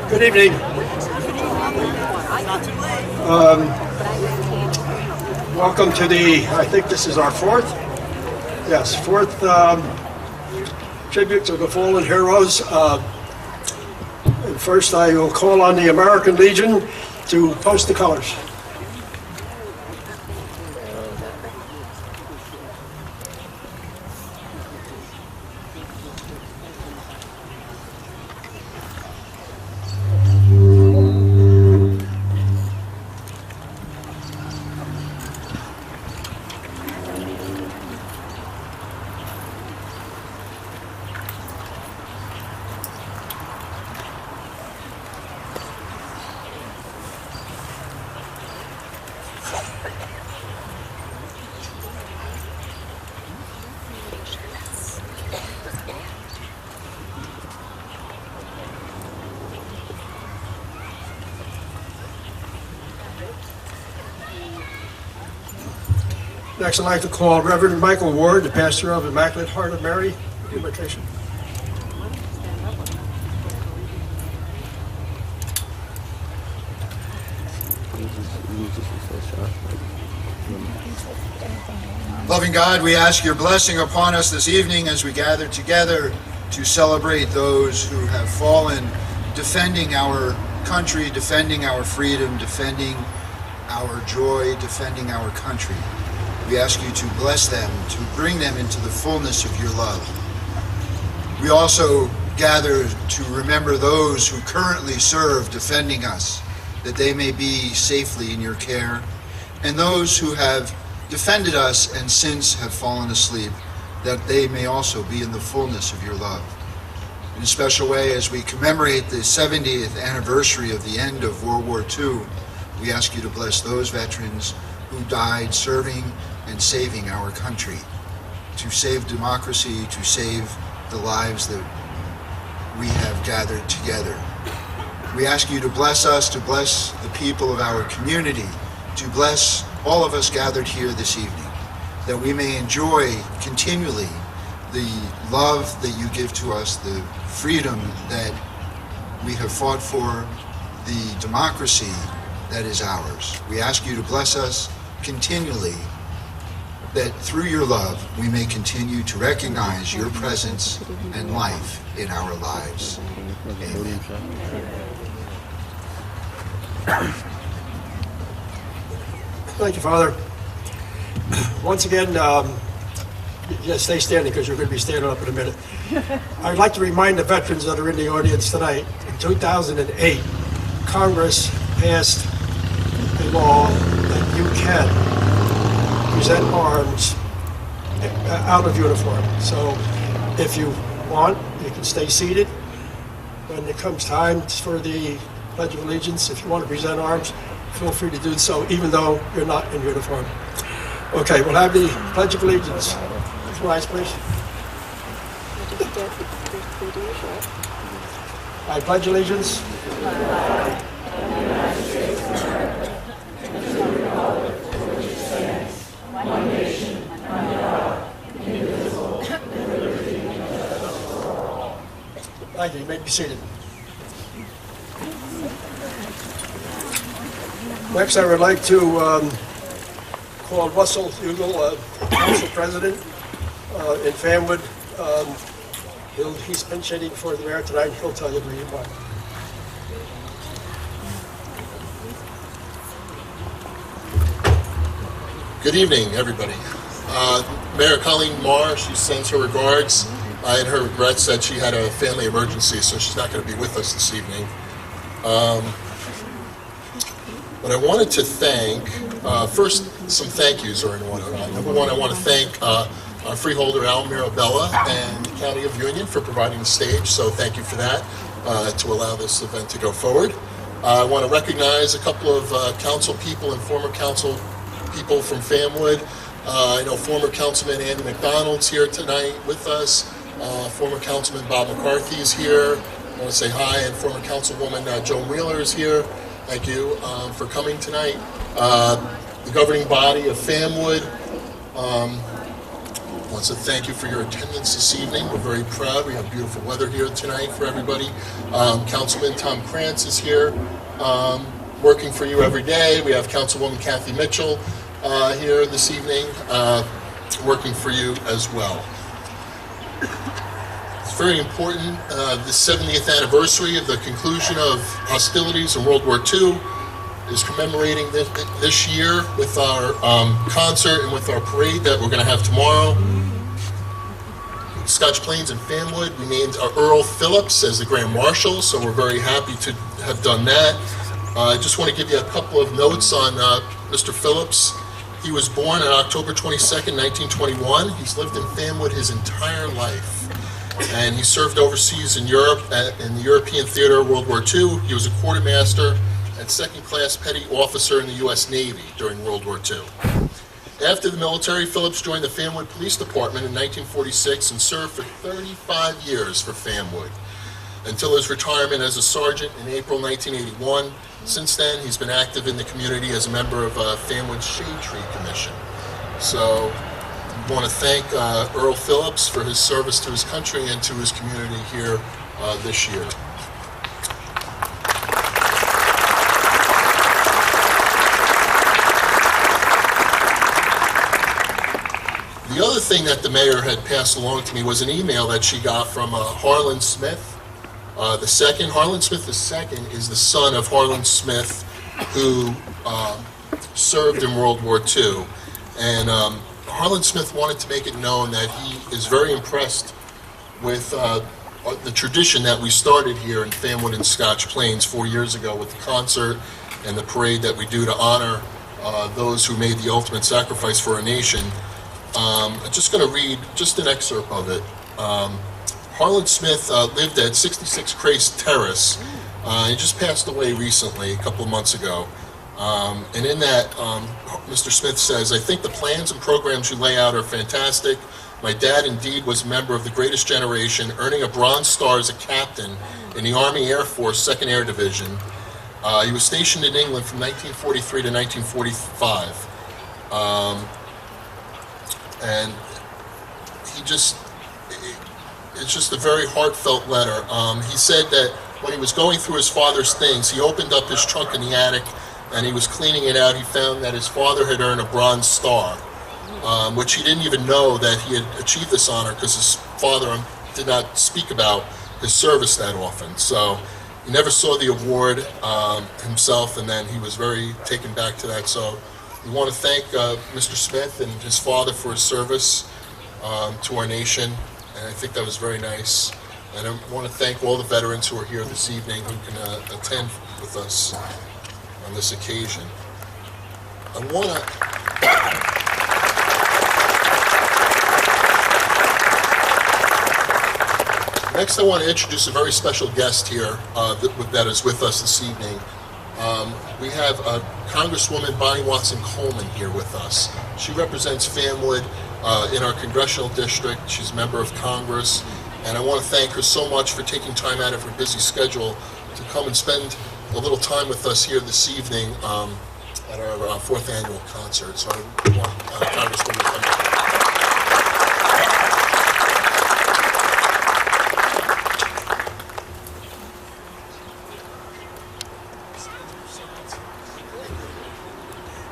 Good evening. Welcome to I think this is our fourth tribute to the fallen heroes. And first I will call on the American Legion to post the colors. Next, I'd like to call Reverend Michael Ward, the pastor of Immaculate Heart of Mary, for invocation. Loving God, we ask your blessing upon us this evening as we gather together to celebrate those who have fallen, defending our country, defending our freedom, defending our joy, defending our country. We ask you to bless them, to bring them into the fullness of your love. We also gather to remember those who currently serve defending us, that they may be safely in your care, and those who have defended us and since have fallen asleep, that they may also be in the fullness of your love. In a special way, as we commemorate the 70th anniversary of the end of World War II, we ask you to bless those veterans who died serving and saving our country, to save democracy, to save the lives that we have gathered together. We ask you to bless us, to bless the people of our community, to bless all of us gathered here this evening, that we may enjoy continually the love that you give to us, the freedom that we have fought for, the democracy that is ours. We ask you to bless us continually, that through your love we may continue to recognize your presence and life in our lives. Amen. Thank you, Father. Once again, just stay standing because you're going to be standing up in a minute. I'd like to remind the veterans that are in the audience tonight, in 2008, Congress passed a law that you can present arms out of uniform. So if you want, you can stay seated. When it comes time for the Pledge of Allegiance, if you want to present arms, feel free to do so, even though you're not in uniform. Okay, we'll have the Pledge of Allegiance. Rise, please. I pledge allegiance. One nation, under God, indivisible, with liberty and justice for all. Thank you. You may be seated. Next, I would like to call Russell Hugel, Council President in Fanwood. He's pinch hitting for the mayor tonight. He'll tell you the reason why. Good evening, everybody. Mayor Colleen Marr, she sends her regards and her regrets that she had a family emergency, so she's not going to be with us this evening. But I wanted to thank, first, some thank yous are in order. Number one, I want to thank our freeholder, Al Mirabella, and the County of Union for providing the stage, so thank you for that, to allow this event to go forward. I want to recognize a couple of council people and former council people from Fanwood. I know former Councilman Andy McDonald's here tonight with us. Former Councilman Bob McCarthy is here. I want to say hi, and former Councilwoman Joan Wheeler is here. Thank you for coming tonight. The governing body of Fanwood, wants to thank you for your attendance this evening. We're very proud. We have beautiful weather here tonight for everybody. Councilman Tom Krantz is here, working for you every day. We have Councilwoman Kathy Mitchell here this evening, working for you as well. It's very important, the 70th anniversary of the conclusion of hostilities in World War II is commemorating this year with our concert and with our parade that we're going to have tomorrow. Scotch Plains and Fanwood, we named Earl Phillips as the Grand Marshal, so we're very happy to have done that. I just want to give you a couple of notes on Mr. Phillips. He was born on October 22nd, 1921. He's lived in Fanwood his entire life. And he served overseas in Europe, in the European Theater of World War II. He was a quartermaster and second-class petty officer in the U.S. Navy during World War II. After the military, Phillips joined the Fanwood Police Department in 1946 and served for 35 years for Fanwood, until his retirement as a sergeant in April 1981. Since then, he's been active in the community as a member of Fanwood's Shade Tree Commission. So, I want to thank Earl Phillips for his service to his country and to his community here this year. The other thing that the mayor had passed along to me was an email that she got from Harlan Smith the second. Harlan Smith II is the son of Harlan Smith, who served in World War II. And Harlan Smith wanted to make it known that he is very impressed with the tradition that we started here in Fanwood and Scotch Plains 4 years ago with the concert and the parade that we do to honor those who made the ultimate sacrifice for our nation. I'm just going to read just an excerpt of it. Harlan Smith lived at 66 Crace Terrace. He just passed away recently, a couple of months ago. And in that, Mr. Smith says, "I think the plans and programs you lay out are fantastic. My dad indeed was a member of the greatest generation, earning a Bronze Star as a captain in the Army Air Force 2nd Air Division. He was stationed in England from 1943 to 1945. And it's just a very heartfelt letter. He said that when he was going through his father's things, he opened up his trunk in the attic and he was cleaning it out. He found that his father had earned a Bronze Star, which he didn't even know that he had achieved this honor because his father did not speak about his service that often. So he never saw the award himself, and then he was very taken back to that. So we want to thank Mr. Smith and his father for his service to our nation, and I think that was very nice. And I want to thank all the veterans who are here this evening who can attend with us on this occasion. Next, I want to introduce a very special guest here that is with us this evening. We have Congresswoman Bonnie Watson Coleman here with us. She represents Fanwood in our congressional district. She's a member of Congress, and I want to thank her so much for taking time out of her busy schedule to come and spend a little time with us here this evening at our 4th annual concert. So I want Congresswoman to come up.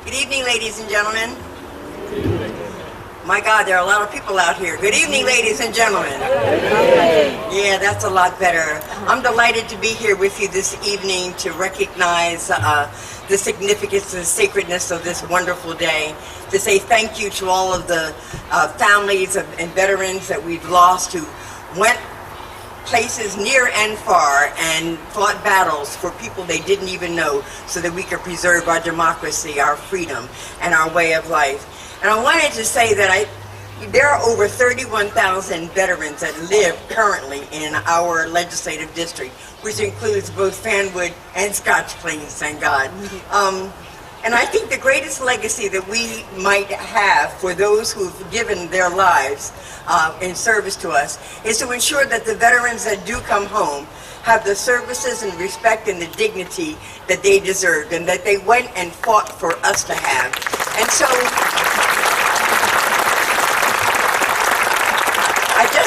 Good evening, ladies and gentlemen. My God, there are a lot of people out here. Good evening, ladies and gentlemen. Yeah, that's a lot better. I'm delighted to be here with you this evening to recognize the significance and sacredness of this wonderful day, to say thank you to all of the families and veterans that we've lost who went places near and far and fought battles for people they didn't even know so that we could preserve our democracy, our freedom, and our way of life. And I wanted to say that there are over 31,000 veterans that live currently in our legislative district, which includes both Fanwood and Scotch Plains, thank God. And I think the greatest legacy that we might have for those who've given their lives in service to us is to ensure that the veterans that do come home have the services and respect and the dignity that they deserved and that they went and fought for us to have. And so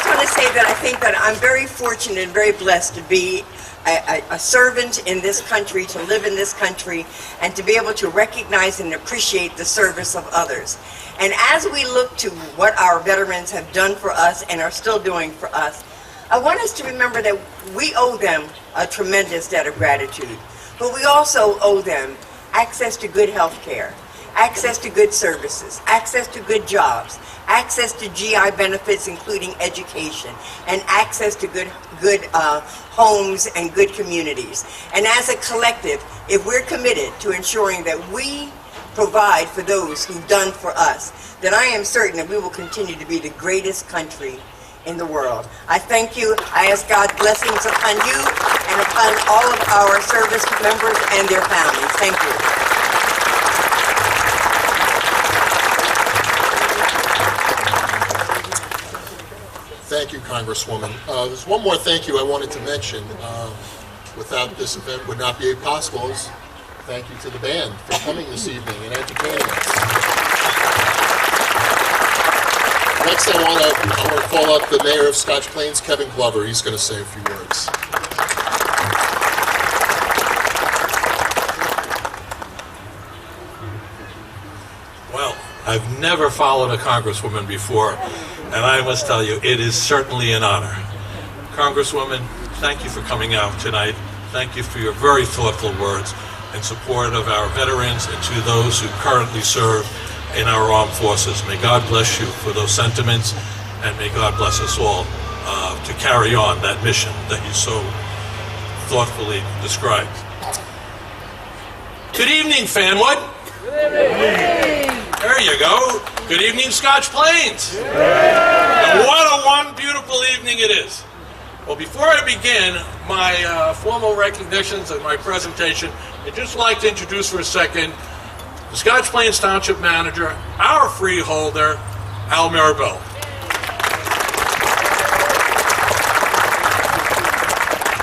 want to say that I think that I'm very fortunate and very blessed to be a servant in this country, to live in this country, and to be able to recognize and appreciate the service of others. And as we look to what our veterans have done for us and are still doing for us, I want us to remember that we owe them a tremendous debt of gratitude, but we also owe them access to good health care, access to good services, access to good jobs, access to GI benefits, including education, and access to good homes and good communities. And as a collective, if we're committed to ensuring that we provide for those who've done for us, then I am certain that we will continue to be the greatest country in the world. I thank you. I ask God's blessings upon you and upon all of our service members and their families. Thank you. Thank you, Congresswoman. There's one more thank you I wanted to mention. Without this event would not be possible. Thank you to the band for coming this evening and entertaining us. Next, I want to call up the Mayor of Scotch Plains, Kevin Glover. He's going to say a few words. Well, I've never followed a Congresswoman before, and I must tell you, it is certainly an honor. Congresswoman, thank you for coming out tonight. Thank you for your very thoughtful words in support of our veterans and to those who currently serve in our armed forces. May God bless you for those sentiments, and may God bless us all to carry on that mission that you so thoughtfully described. Good evening, Fanwood. There you go. Good evening, Scotch Plains. And what one beautiful evening it is. Well, before I begin my formal recognitions and my presentation, I'd just like to introduce for a second the Scotch Plains Township Manager, our freeholder, Al Mirabelle.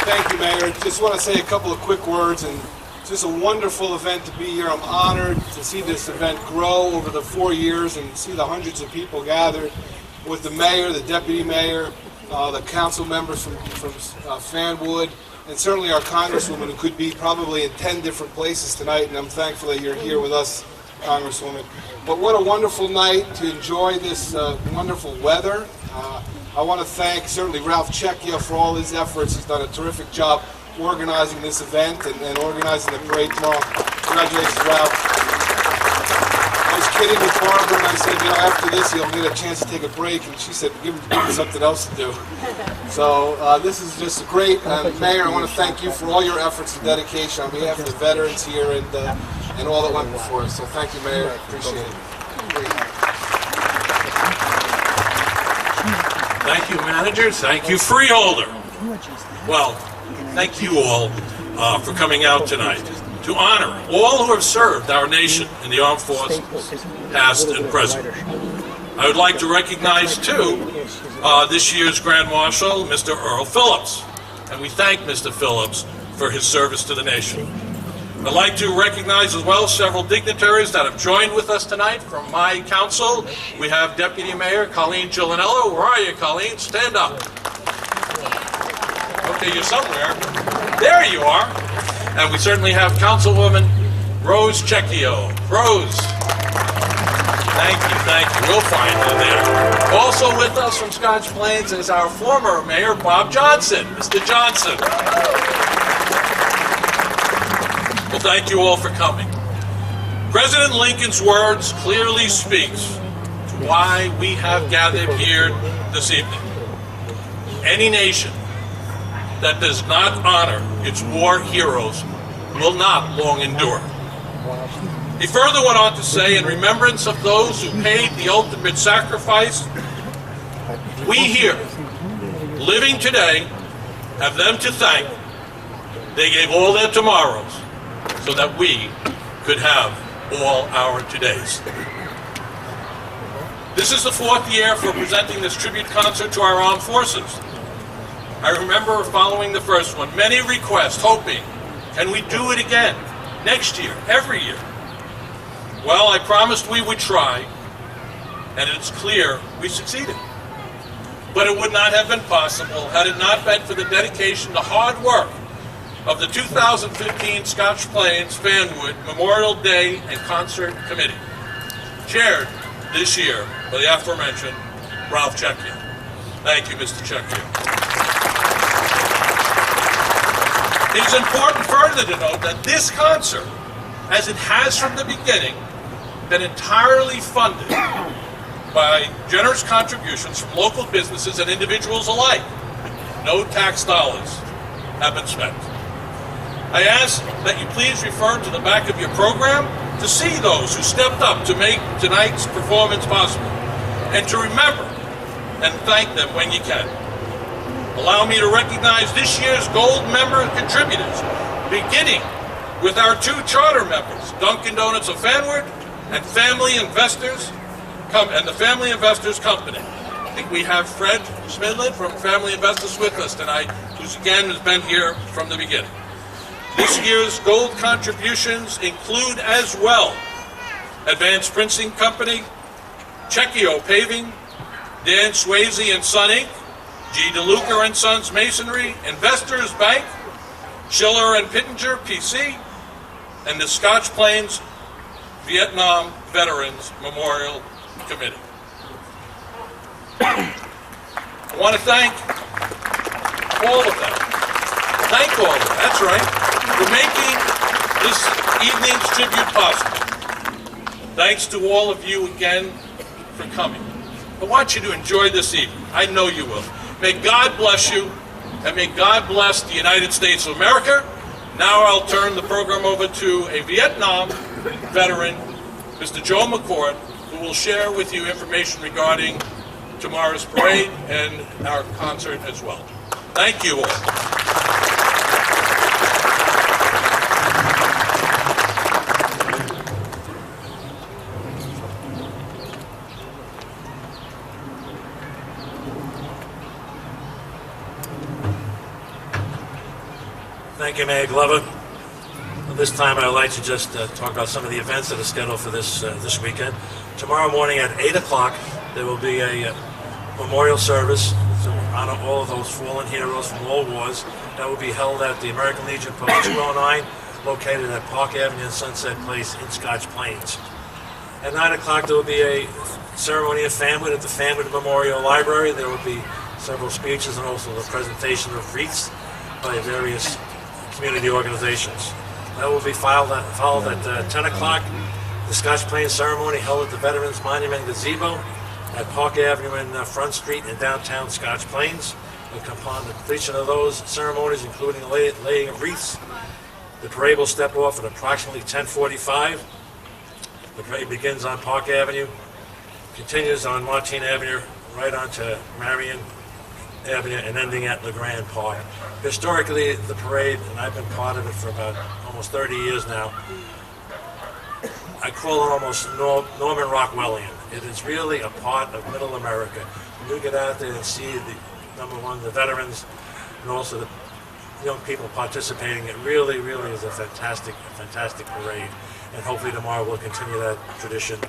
Thank you, Mayor. Just want to say a couple of quick words, and just a wonderful event to be here. I'm honored to see this event grow over the 4 years and see the hundreds of people gathered with the mayor, the deputy mayor, the council members from Fanwood, and certainly our Congresswoman, who could be probably in 10 different places tonight, and I'm thankful that you're here with us, Congresswoman. But what a wonderful night to enjoy this wonderful weather. I want to thank certainly Ralph Checchia for all his efforts. He's done a terrific job organizing this event and organizing the parade tomorrow. Congratulations, Ralph. I was kidding with Barbara and I said, you know, after this he'll get a chance to take a break, and she said, give him something else to do. So this is just great. Mayor, I want to thank you for all your efforts and dedication on behalf of the veterans here and all that went before us. So thank you, Mayor. Appreciate it. Thank you, managers. Thank you, freeholder. Well, thank you all for coming out tonight to honor all who have served our nation in the armed forces, past and present. I would like to recognize, too, this year's Grand Marshal, Mr. Earl Phillips, and we thank Mr. Phillips for his service to the nation. I'd like to recognize as well several dignitaries that have joined with us tonight from my council. We have Deputy Mayor Colleen Giulianello. Where are you, Colleen? Stand up. Okay, you're somewhere. There you are. And we certainly have Councilwoman Rose Checchio. Rose. Thank you. We'll find her there. Also with us from Scotch Plains is our former Mayor, Bob Johnson. Mr. Johnson. Well, thank you all for coming. President Lincoln's words clearly speaks to why we have gathered here this evening. Any nation that does not honor its war heroes will not long endure. He further went on to say, in remembrance of those who paid the ultimate sacrifice, we here, living today, have them to thank. They gave all their tomorrows so that we could have all our todays. This is the 4th year for presenting this tribute concert to our armed forces. I remember following the first one, many requests, hoping, can we do it again, next year, every year? Well, I promised we would try, and it's clear we succeeded. but it would not have been possible had it not been for the dedication to hard work of the 2015 Scotch Plains Fanwood Memorial Day and Concert Committee, chaired this year by the aforementioned Ralph Checchia. Thank you, Mr. Checchia. It is important further to note that this concert, as it has from the beginning, been entirely funded by generous contributions from local businesses and individuals alike. No tax dollars have been spent. I ask that you please refer to the back of your program to see those who stepped up to make tonight's performance possible, and to remember and thank them when you can. Allow me to recognize this year's gold member contributors, beginning with our two charter members, Dunkin' Donuts of Fanwood and Family Investors, and the Family Investors Company. I think we have Fred Smidlin from Family Investors with us tonight, who's again has been here from the beginning. This year's gold contributions include as well Advanced Printing Company, Checchio Paving, Dan Swayze and Son Inc., G. DeLuca and Sons Masonry, Investors Bank, Schiller and Pittenger PC, and the Scotch Plains Vietnam Veterans Memorial Committee. I want to thank all of them. Thank all of them, that's right, for making this evening's tribute possible. Thanks to all of you again for coming. I want you to enjoy this evening. I know you will. May God bless you, and may God bless the United States of America. Now I'll turn the program over to a Vietnam veteran, Mr. Joe McCord, who will share with you information regarding tomorrow's parade and our concert as well. Thank you all. Thank you, Mayor Glover. This time I would like to just talk about some of the events that are scheduled for this weekend. Tomorrow morning at 8 o'clock, there will be a memorial service to honor all of those fallen heroes from all wars. That will be held at the American Legion Post 209, located at Park Avenue and Sunset Place in Scotch Plains. At 9 o'clock, there will be a ceremony of Fanwood at the Fanwood Memorial Library. There will be several speeches and also the presentation of wreaths by various community organizations. That will be followed at 10 o'clock. The Scotch Plains ceremony held at the Veterans Monument Gazebo at Park Avenue and Front Street in downtown Scotch Plains. Upon the completion of those ceremonies, including laying of wreaths, the parade will step off at approximately 10:45. The parade begins on Park Avenue, continues on Martin Avenue, right onto Marion Avenue, and ending at LeGrand Park. Historically, the parade, and I've been part of it for about almost 30 years now, I call it almost Norman Rockwellian. It is really a part of Middle America. When you get out there and see number one, the veterans, and also the young people participating, it really, really is a fantastic parade. And hopefully tomorrow we'll continue that tradition.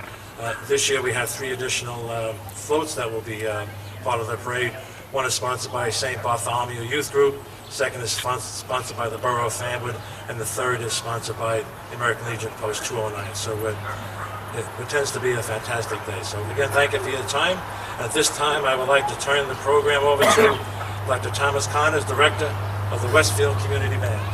This year we have 3 additional floats that will be part of the parade. One is sponsored by St. Bartholomew Youth Group, second is sponsored by the Borough of Fanwood, and the third is sponsored by the American Legion Post 209. So it tends to be a fantastic day. So again, thank you for your time. At this time, I would like to turn the program over to Dr. Thomas Connors, Director of the Westfield Community Band.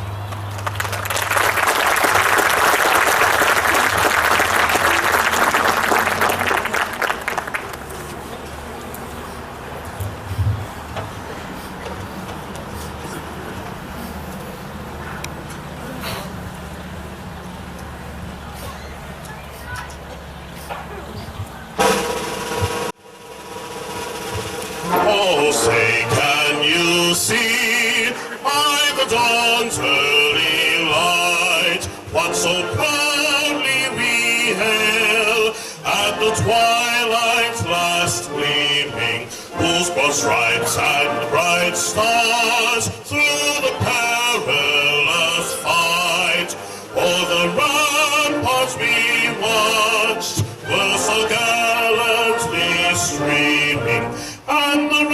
Oh, say, can you see by the dawn's early light what so proudly we hail at the twilight's last gleaming, whose broad stripes and bright stars through the perilous fight o'er the ramparts we watched were so gallantly streaming, and the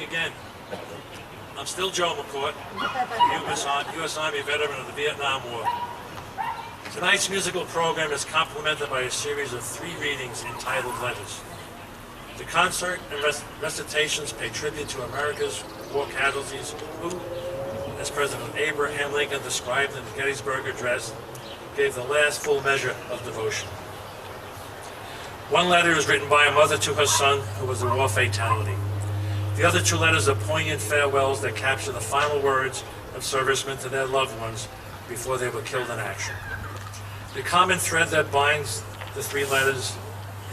again. I'm still Joe McCourt, U.S. Army veteran of the Vietnam War. Tonight's musical program is complemented by a series of 3 readings entitled Letters. The concert and recitations pay tribute to America's war casualties who, as President Abraham Lincoln described in the Gettysburg Address, gave the last full measure of devotion. One letter is written by a mother to her son who was a war fatality. The other 2 letters are poignant farewells that capture the final words of servicemen to their loved ones before they were killed in action. The common thread that binds the 3 letters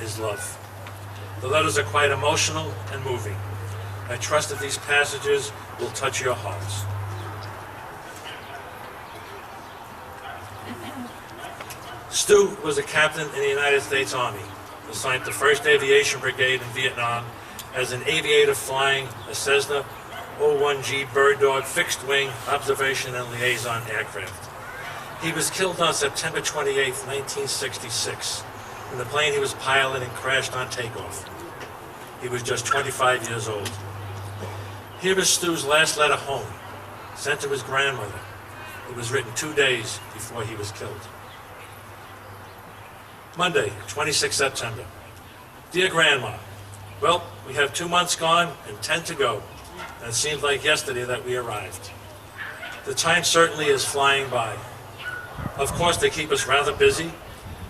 is love. The letters are quite emotional and moving. I trust that these passages will touch your hearts. Stu was a captain in the United States Army, assigned to 1st Aviation Brigade in Vietnam as an aviator flying a Cessna 01G Bird Dog fixed-wing observation and liaison aircraft. He was killed on September 28, 1966, when the plane he was piloting crashed on takeoff. He was just 25 years old. Here is Stu's last letter home, sent to his grandmother. It was written 2 days before he was killed. Monday, 26 September. Dear Grandma, well, we have 2 months gone and 10 to go, and it seems like yesterday that we arrived. The time certainly is flying by. Of course, they keep us rather busy,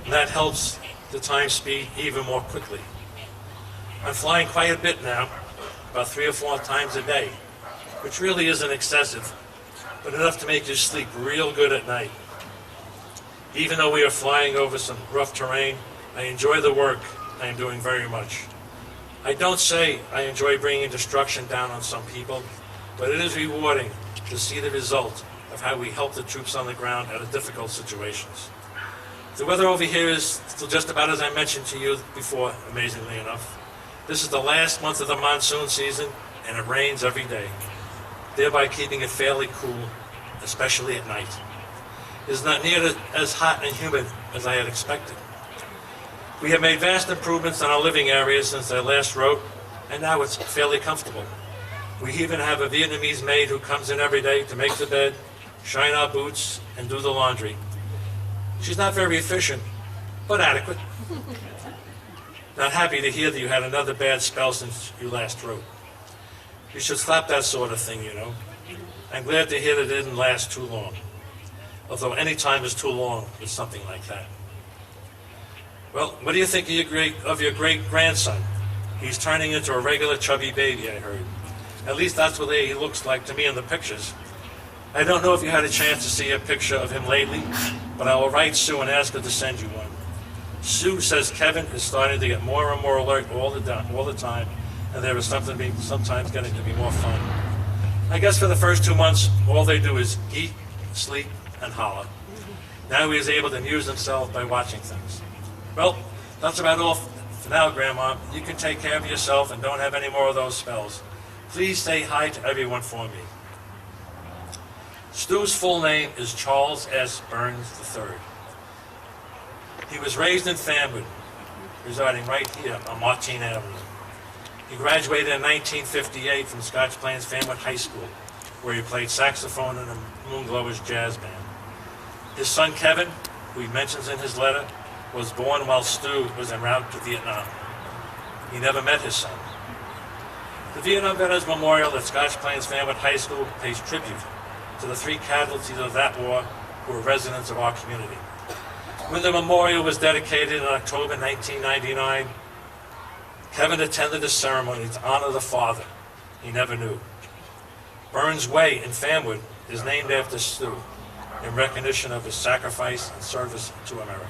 and that helps the time speed even more quickly. I'm flying quite a bit now, about 3 or 4 times a day, which really isn't excessive, but enough to make you sleep real good at night. Even though we are flying over some rough terrain, I enjoy the work I am doing very much. I don't say I enjoy bringing destruction down on some people, but it is rewarding to see the result of how we help the troops on the ground out of difficult situations. The weather over here is still just about as I mentioned to you before, amazingly enough. This is the last month of the monsoon season, and it rains every day, thereby keeping it fairly cool, especially at night. It is not near as hot and humid as I had expected. We have made vast improvements on our living area since I last wrote, and now it's fairly comfortable. We even have a Vietnamese maid who comes in every day to make the bed, shine our boots, and do the laundry. She's not very efficient, but adequate. Not happy to hear that you had another bad spell since you last wrote. You should stop that sort of thing, you know. I'm glad to hear that it didn't last too long. Although any time is too long with something like that. Well, what do you think of your great-grandson? He's turning into a regular chubby baby, I heard. At least that's what he looks like to me in the pictures. I don't know if you had a chance to see a picture of him lately, but I will write Sue and ask her to send you one. Sue says Kevin is starting to get more and more alert all the time, and there is sometimes getting to be more fun. I guess for the first 2 months, all they do is eat, sleep, and holler. Now he is able to amuse himself by watching things. Well, that's about all for now, Grandma. You can take care of yourself and don't have any more of those spells. Please say hi to everyone for me. Stu's full name is Charles S. Burns III. He was raised in Fanwood, residing right here on Martine Avenue. He graduated in 1958 from Scotch Plains Fanwood High School, where he played saxophone in the Moonglowers Jazz Band. His son Kevin, who he mentions in his letter, was born while Stu was en route to Vietnam. He never met his son. The Vietnam Veterans Memorial at Scotch Plains Fanwood High School pays tribute to the 3 casualties of that war who were residents of our community. When the memorial was dedicated in October 1999, Kevin attended the ceremony to honor the father he never knew. Burns Way in Fanwood is named after Stu in recognition of his sacrifice and service to America.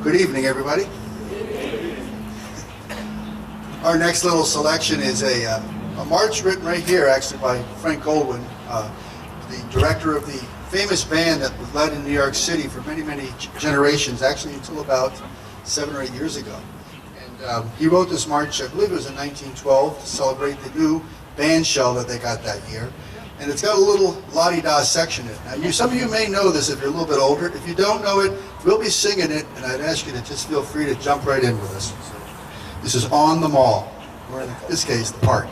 Good evening, everybody. Our next little selection is a march written right here, actually, by Frank Goldwyn, the director of the famous band that was led in New York City for many, many generations, actually until about 7 or 8 years ago. And he wrote this march, I believe it was in 1912, to celebrate the new band shell that they got that year. And it's got a little la-di-da section in it. Now, some of you may know this if you're a little bit older. If you don't know it, we'll be singing it, and I'd ask you to just feel free to jump right in with us. This is On the Mall, or in this case, the park.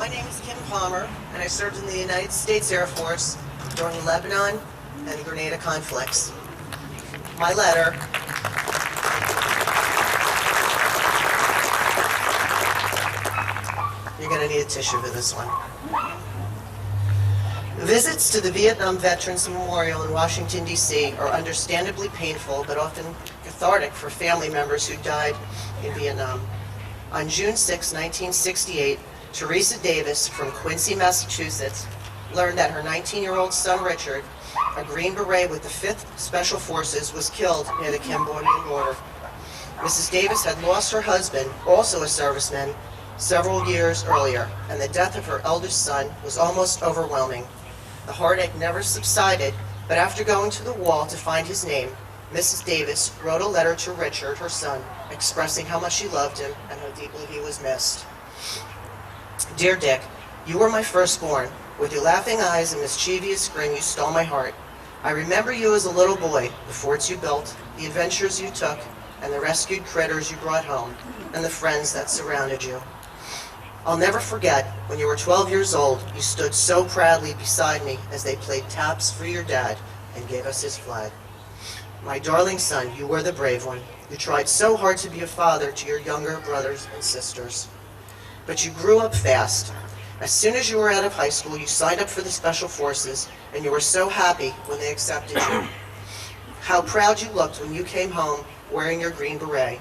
My name is Kim Palmer, and I served in the United States Air Force during Lebanon and Grenada conflicts. My letter you're going to need a tissue for this one. Visits to the Vietnam Veterans Memorial in Washington, D.C. are understandably painful, but often cathartic for family members who died in Vietnam. On June 6, 1968, Teresa Davis from Quincy, Massachusetts, learned that her 19-year-old son Richard, a Green Beret with the 5th Special Forces, was killed near the Cambodian border. Mrs. Davis had lost her husband, also a serviceman, several years earlier, and the death of her eldest son was almost overwhelming. The heartache never subsided, but after going to the wall to find his name, Mrs. Davis wrote a letter to Richard, her son, expressing how much she loved him and how deeply he was missed. Dear Dick, you were my firstborn. With your laughing eyes and mischievous grin, you stole my heart. I remember you as a little boy, the forts you built, the adventures you took, and the rescued critters you brought home, and the friends that surrounded you. I'll never forget, when you were 12 years old, you stood so proudly beside me as they played taps for your dad and gave us his flag. My darling son, you were the brave one. You tried so hard to be a father to your younger brothers and sisters. But you grew up fast. As soon as you were out of high school, you signed up for the Special Forces, and you were so happy when they accepted you. How proud you looked when you came home wearing your Green Beret.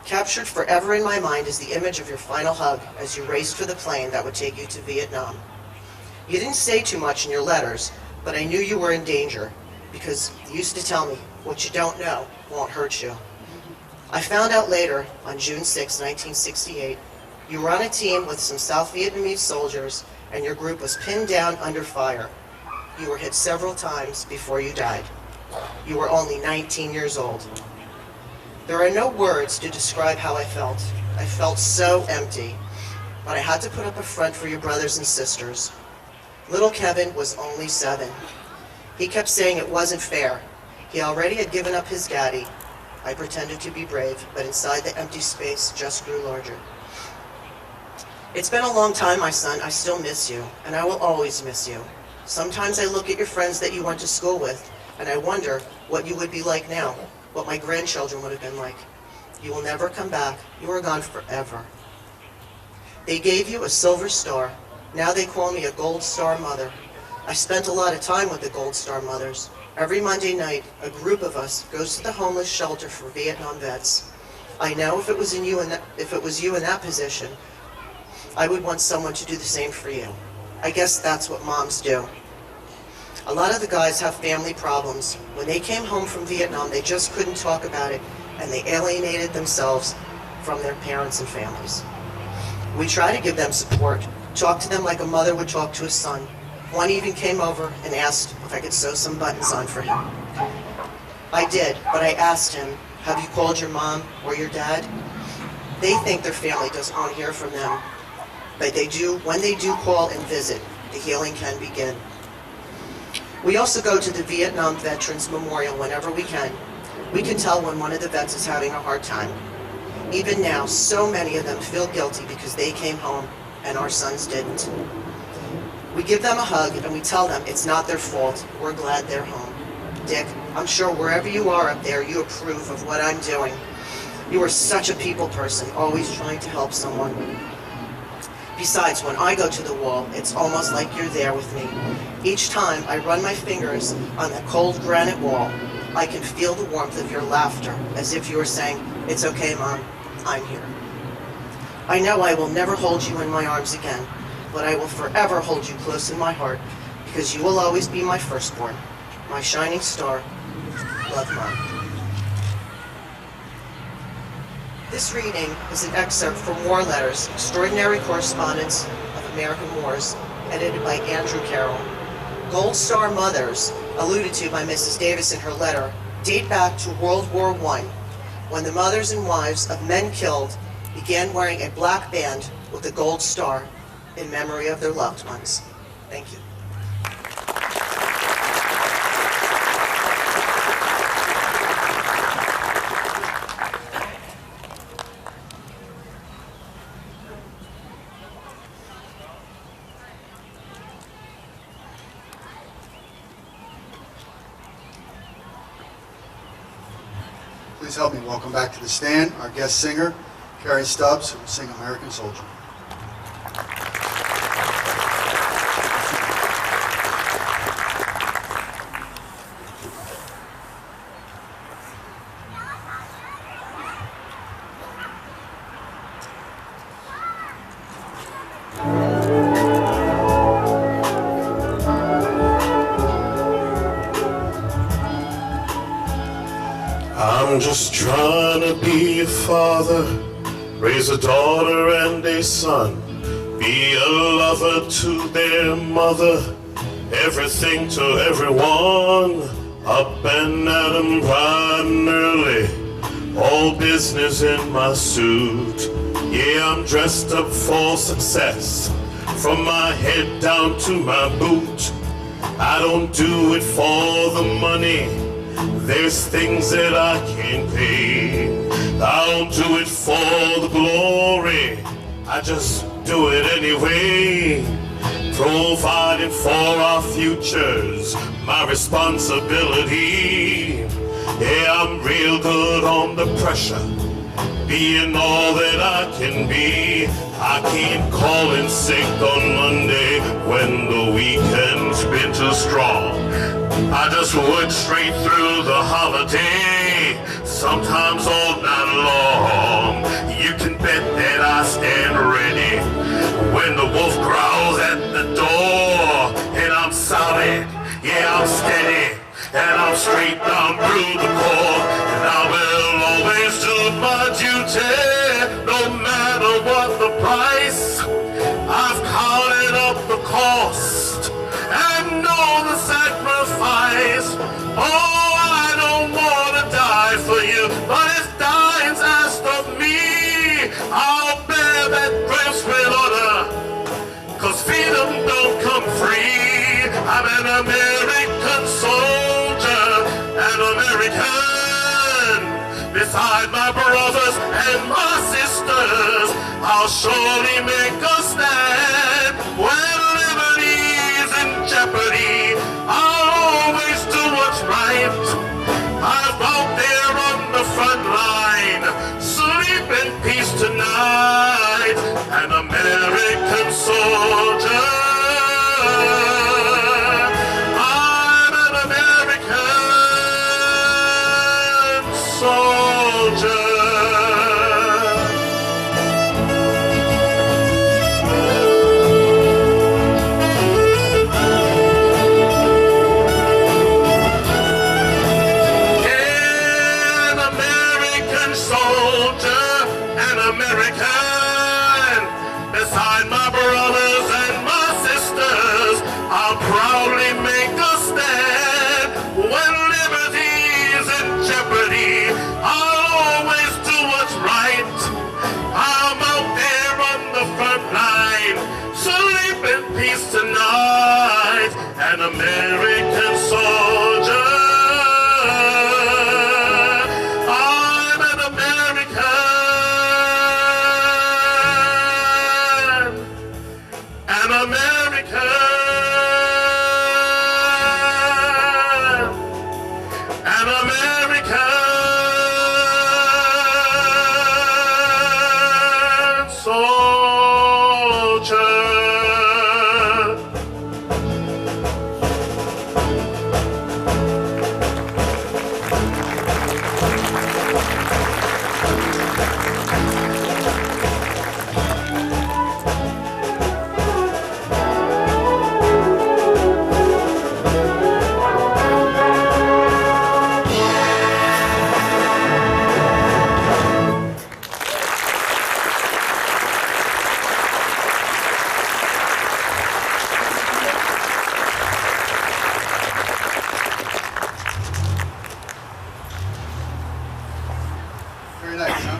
Captured forever in my mind is the image of your final hug as you raced for the plane that would take you to Vietnam. You didn't say too much in your letters, but I knew you were in danger, because you used to tell me, what you don't know won't hurt you. I found out later, on June 6, 1968, you were on a team with some South Vietnamese soldiers, and your group was pinned down under fire. You were hit several times before you died. You were only 19 years old. There are no words to describe how I felt. I felt so empty, but I had to put up a front for your brothers and sisters. Little Kevin was only 7. He kept saying it wasn't fair. He already had given up his daddy. I pretended to be brave, but inside the empty space just grew larger. It's been a long time, my son. I still miss you, and I will always miss you. Sometimes I look at your friends that you went to school with, and I wonder what you would be like now, what my grandchildren would have been like. You will never come back. You are gone forever. They gave you a silver star. Now they call me a Gold Star mother. I spent a lot of time with the Gold Star mothers. Every Monday night, a group of us goes to the homeless shelter for Vietnam vets. I know if it was you in that position, I would want someone to do the same for you. I guess that's what moms do. A lot of the guys have family problems. When they came home from Vietnam, they just couldn't talk about it, and they alienated themselves from their parents and families. We try to give them support, talk to them like a mother would talk to a son. One even came over and asked if I could sew some buttons on for him. I did, but I asked him, have you called your mom or your dad? They think their family doesn't want to hear from them, but they do. When they do call and visit, the healing can begin. We also go to the Vietnam Veterans Memorial whenever we can. We can tell when one of the vets is having a hard time. Even now, so many of them feel guilty because they came home and our sons didn't. We give them a hug and we tell them it's not their fault. We're glad they're home. Dick, I'm sure wherever you are up there, you approve of what I'm doing. You are such a people person, always trying to help someone. Besides, when I go to the wall, it's almost like you're there with me. Each time I run my fingers on that cold granite wall, I can feel the warmth of your laughter, as if you were saying, it's okay, Mom, I'm here. I know I will never hold you in my arms again, but I will forever hold you close in my heart, because you will always be my firstborn, my shining star. Love, Mom. This reading is an excerpt from War Letters, Extraordinary Correspondence of American Wars, edited by Andrew Carroll. Gold Star mothers, alluded to by Mrs. Davis in her letter, date back to World War I, when the mothers and wives of men killed began wearing a black band with a gold star in memory of their loved ones. Thank you. please help me welcome back to the stand our guest singer, Carrie Stubbs, who will sing American Soldier. I'm just trying to be a father, raise a daughter and a son, be a lover to their mother, everything to everyone, up and at 'em bright and early, all business in my suit. Yeah, I'm dressed up for success, from my head down to my boot. I don't do it for the money, there's things that I can't pay. I don't do it for the glory, I just do it anyway. Providing for our futures, my responsibility. Yeah, I'm real good on the pressure, being all that I can be. I can't call in sick on Monday when the weekend's been too strong. I just work straight through the holiday, sometimes all night long. You can bet that I stand ready when the wolf growls at the door. And I'm solid, yeah, I'm steady, and I'm straight down through the core. And I will always do my duty, no matter what the price. I've counted up the cost and know the sacrifice. Oh, I don't want to die for you, but if dying's asked of me, I'll bear that grace with honor, 'cause freedom don't come free. I'm an American soldier, an American. Beside my brothers and my sisters, I'll surely make a stand. When liberty's in jeopardy, I'll always do what's right. I'm out there on the front line, sleep in peace tonight. An American soldier, I'm an American soldier. American. Beside my brothers and my sisters, I'll proudly make a stand. When liberty's in jeopardy, I'll always do what's right. I'm out there on the front line, sleep in peace tonight. An American soldier, I'm an American. An American, an American soldier. Very nice, huh?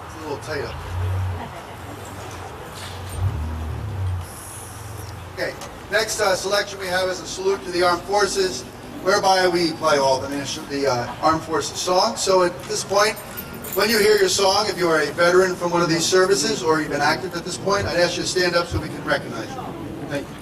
It's a little tight up. Okay, next selection we have is a salute to the armed forces, whereby we play all the armed forces songs. So at this point, when you hear your song, if you are a veteran from one of these services or you've been active at this point, I'd ask you to stand up so we can recognize you. Thank you.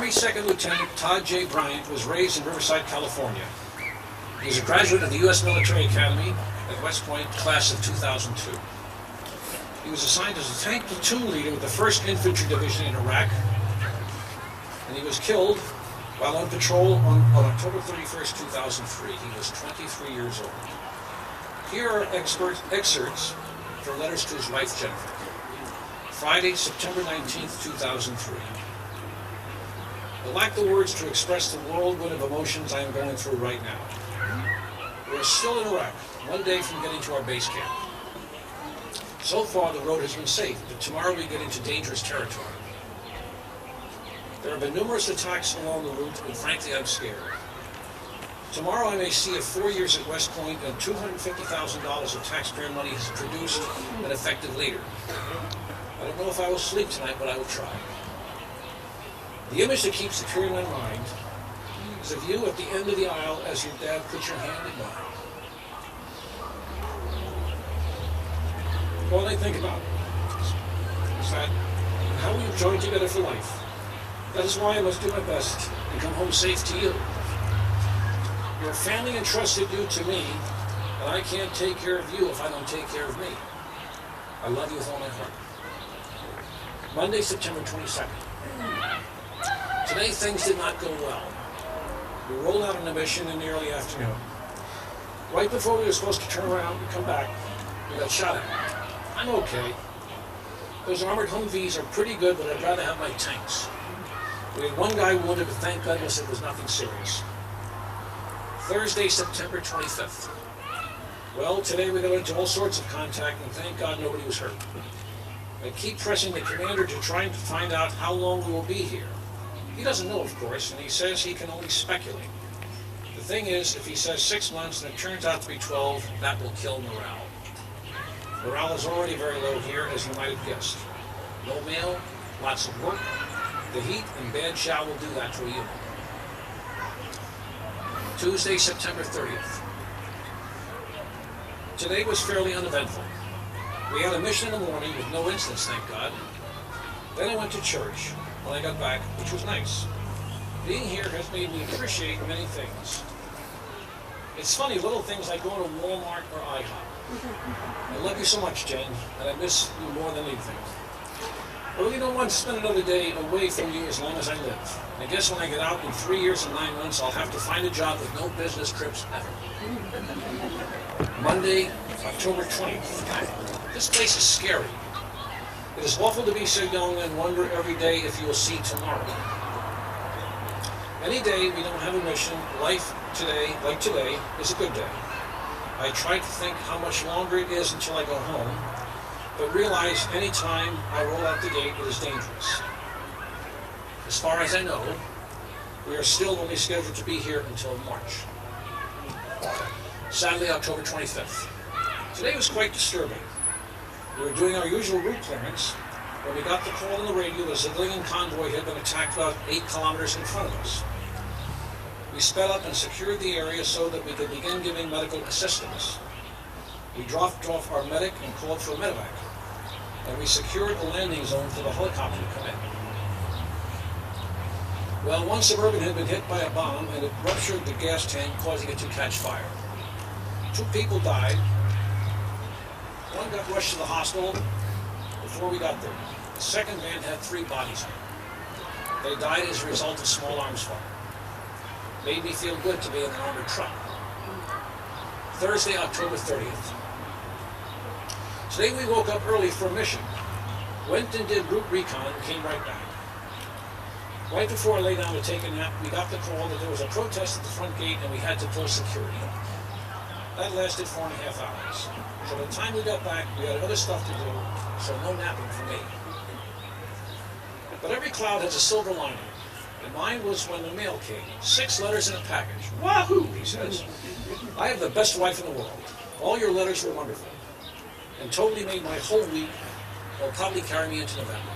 Army Second Lieutenant Todd J. Bryant was raised in Riverside, California. He is a graduate of the U.S. Military Academy at West Point, class of 2002. He was assigned as a tank platoon leader with the 1st Infantry Division in Iraq, and he was killed while on patrol on October 31st, 2003. He was 23 years old. Here are excerpts from letters to his wife, Jennifer. Friday, September 19th, 2003. I lack the words to express the whirlwind of emotions I am going through right now. We are still in Iraq, one day from getting to our base camp. So far, the road has been safe, but tomorrow we get into dangerous territory. There have been numerous attacks along the route, and frankly, I'm scared. Tomorrow I may see if 4 years at West Point and $250,000 of taxpayer money is produced an effective leader. I don't know if I will sleep tonight, but I will try. The image that keeps appearing in my mind is of you at the end of the aisle as your dad puts your hand in mine. All I think about is that how we have joined together for life. That is why I must do my best and come home safe to you. Your family entrusted you to me, and I can't take care of you if I don't take care of me. I love you with all my heart. Monday, September 22nd. Today things did not go well. We rolled out on a mission in the early afternoon. Right before we were supposed to turn around and come back, we got shot at. I'm okay. Those armored Humvees are pretty good, but I'd rather have my tanks. We had one guy wounded, but thank goodness it was nothing serious. Thursday, September 25th. Well, today we got into all sorts of contact, and thank God nobody was hurt. I keep pressing the commander to try and find out how long we will be here. He doesn't know, of course, and he says he can only speculate. The thing is, if he says 6 months and it turns out to be 12, that will kill morale. Morale is already very low here, as you might have guessed. No mail, lots of work. The heat and bad shower will do that to you. Tuesday, September 30th. Today was fairly uneventful. We had a mission in the morning with no incidents, thank God. Then I went to church when I got back, which was nice. Being here has made me appreciate many things. It's funny, little things like going to Walmart or IHOP. I love you so much, Jen, and I miss you more than anything. I really don't want to spend another day away from you as long as I live. I guess when I get out in 3 years and 9 months, I'll have to find a job with no business trips ever. Monday, October 20th. This place is scary. It is awful to be so young and wonder every day if you will see tomorrow. Any day we don't have a mission, life today, like today, is a good day. I try to think how much longer it is until I go home, but realize any time I roll out the gate, it is dangerous. As far as I know, we are still only scheduled to be here until March. Saturday, October 25th. Today was quite disturbing. We were doing our usual route clearance when we got the call on the radio that a civilian convoy had been attacked about 8 kilometers in front of us. We sped up and secured the area so that we could begin giving medical assistance. We dropped off our medic and called for a medevac, and we secured a landing zone for the helicopter to come in. Well, one Suburban had been hit by a bomb and it ruptured the gas tank, causing it to catch fire. 2 people died. One got rushed to the hospital before we got there. The second van had 3 bodies in it. They died as a result of small arms fire. Made me feel good to be in an armored truck. Thursday, October 30th. Today we woke up early for a mission. Went and did route recon and came right back. Right before I lay down to take a nap, we got the call that there was a protest at the front gate and we had to pull security. That lasted 4.5 hours. So by the time we got back, we had other stuff to do, so no napping for me. But every cloud has a silver lining. And mine was when the mail came. 6 letters in a package. Wahoo, he says. I have the best wife in the world. All your letters were wonderful. And totally made my whole week. They'll probably carry me into November.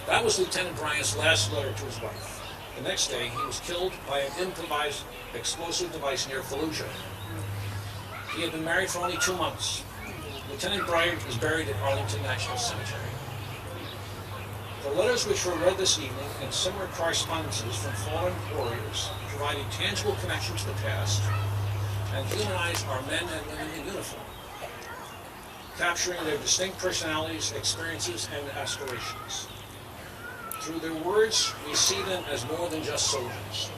That was Lieutenant Bryant's last letter to his wife. The next day, he was killed by an improvised explosive device near Fallujah. He had been married for only 2 months. Lieutenant Bright is buried at Arlington National Cemetery. The letters which were read this evening and similar correspondences from fallen warriors provide a tangible connection to the past and humanize our men and women in uniform, capturing their distinct personalities, experiences, and aspirations. Through their words, we see them as more than just soldiers,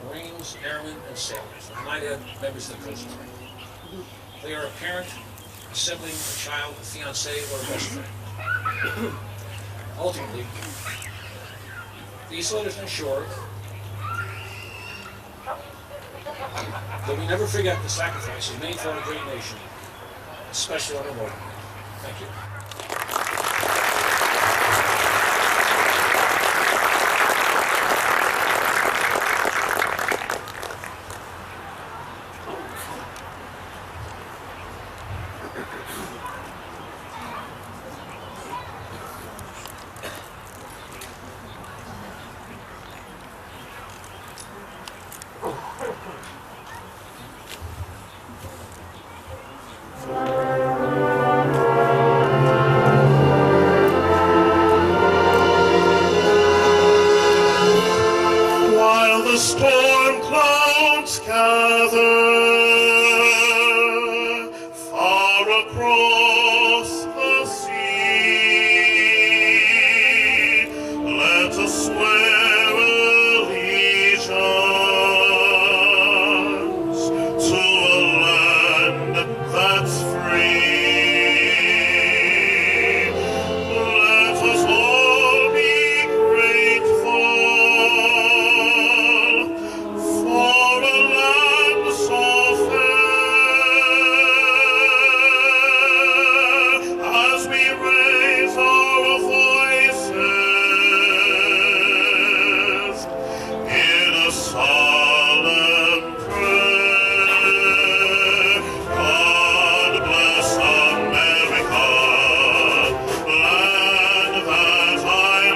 Marines, airmen, and sailors, and might add members of the Coast Guard. They are a parent, a sibling, a child, a fiancé, or a best friend. Ultimately, these letters ensure that we never forget the sacrifices made for our great nation, especially on the war. Thank you. While the storm clouds gather far across the sea, let us swear allegiance to a land that's free. Let us all be grateful for a land so fair, as we raise our voices in a solemn prayer. God bless America, land that I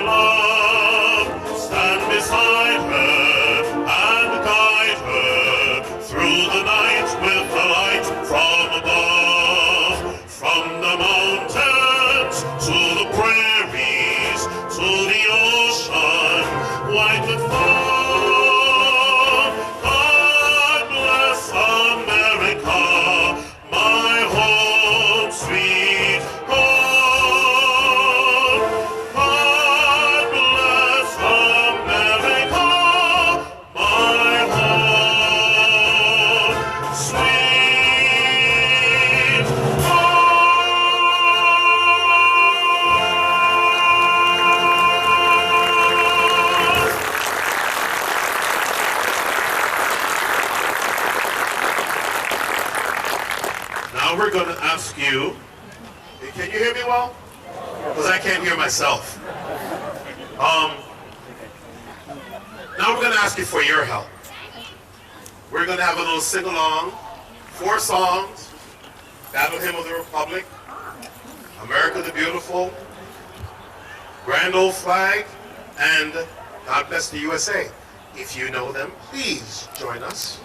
love. Stand beside her and guide her through the night with the light from above. From the mountains to the prairies to the ocean, white with foam. God bless America, my home, sweet home. God bless America, my home, sweet Now we're going to ask you, can you hear me well? Because I can't hear myself. Now we're going to ask you for your help. We're going to have a little sing-along, 4 songs, Battle Hymn of the Republic, America the Beautiful, Grand Old Flag, and God Bless the USA. If you know them, please join us.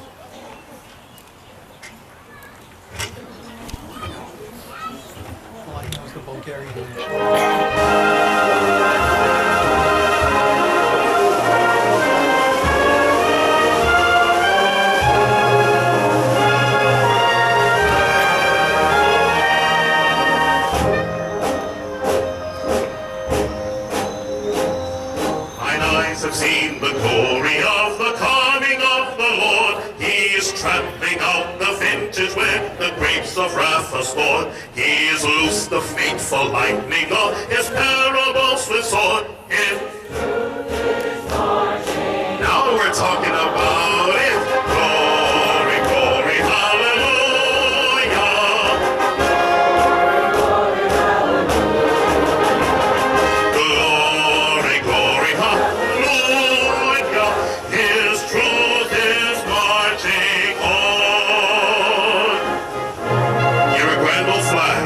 Mine eyes have seen the glory of the coming of the Lord. He is trampling out the vintage when the grapes of wrath are stored. He is loosed the fateful lightning of his parables with sword. Now we're talking about it. Glory, glory, hallelujah. Glory, glory, hallelujah. His truth is marching on. You're a grand old flag.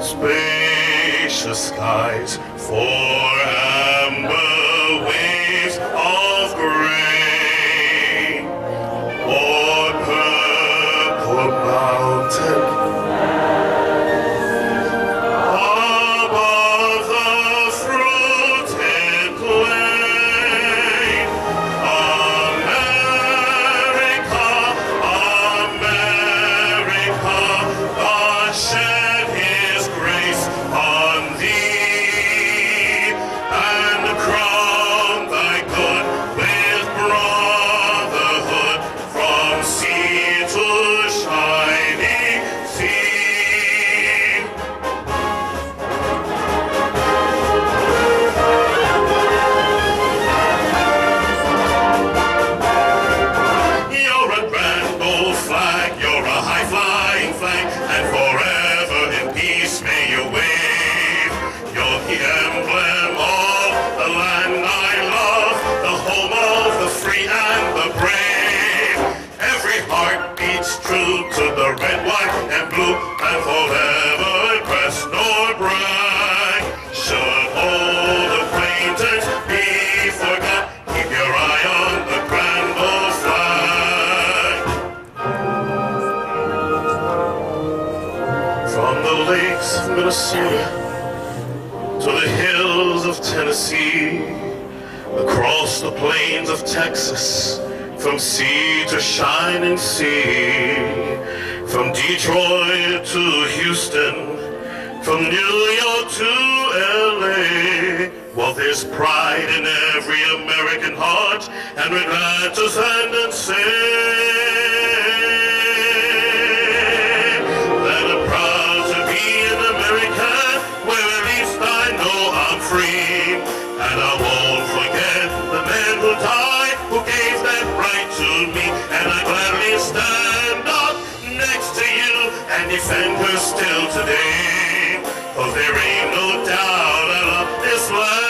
Spacious skies for amber red, white, and blue, and forever crest nor brag. Should old acquaintance be forgot, keep your eye on the grand old flag. From the lakes of Minnesota to the hills of Tennessee, across the plains of Texas, from sea to shining sea, from Detroit to Houston, from New York to LA. Well, there's pride in every American heart, and we're glad to stand and say that I'm proud to be an American, where at least I know I'm free. And I won't forget the man who died, who gave that right to me. And I gladly stand up next to you and defend her still today. 'Cause there ain't no doubt I love this land.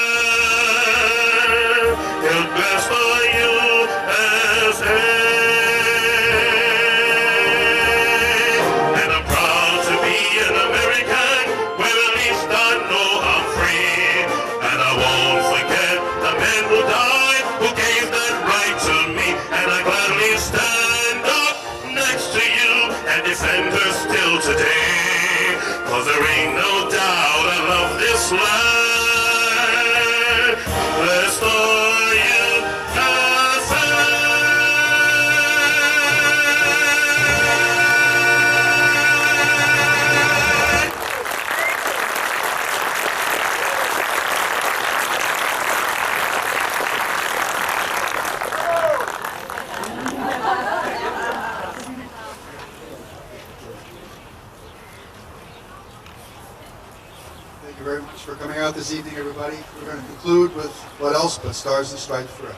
It's best for USA. And I'm proud to be an American, where at least I know I'm free. And I won't forget the man who died, who gave that right to me. And I gladly stand up next to you and defend her still today. 'Cause there ain't no doubt I love this land. Let's go, Thank you very much for coming out this evening, everybody. We're going to conclude with what else but Stars and Stripes Forever.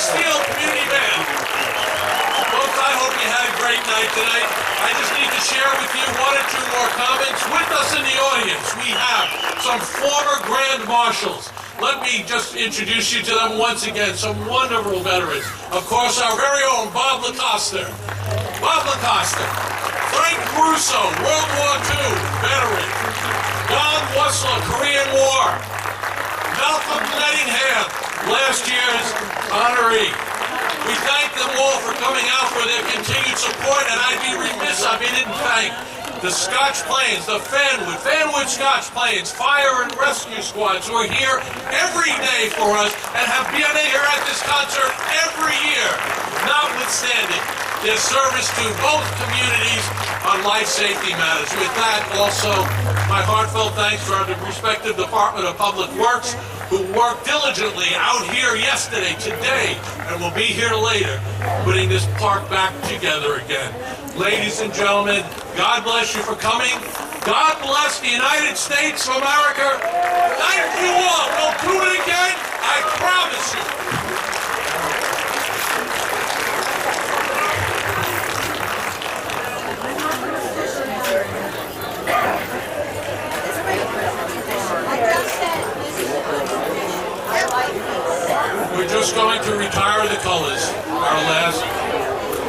Steel Community Band. Folks, I hope you had a great night tonight. I just need to share with you one or two more comments. With us in the audience, we have some former Grand Marshals. Let me just introduce you to them once again, some wonderful veterans. Of course, our very own Bob LaCosta. Bob LaCosta. Frank Russo, World War II veteran. Don Wussler, Korean War. Malcolm Lettingham, last year's honoree. We thank them all for coming out for their continued support, and I'd be remiss if I didn't thank the Scotch Plains, the Fanwood Scotch Plains Fire and Rescue Squads who are here every day for us and have been here at this concert every year, notwithstanding their service to both communities on life safety matters. With that, also, my heartfelt thanks to our respective Department of Public Works, who worked diligently out here yesterday, today, and will be here later, putting this park back together again. Ladies and gentlemen, God bless you for coming. God bless the United States of America. Thank you all. We'll do it again, I promise you. We're just going to retire the colors, our last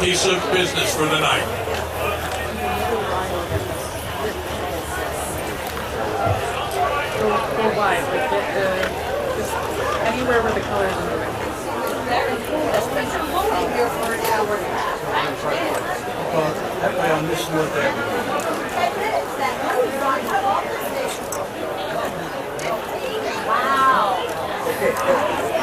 piece of business for the night. Go wide, like just anywhere where the colors are moving. That way on this note there. Wow.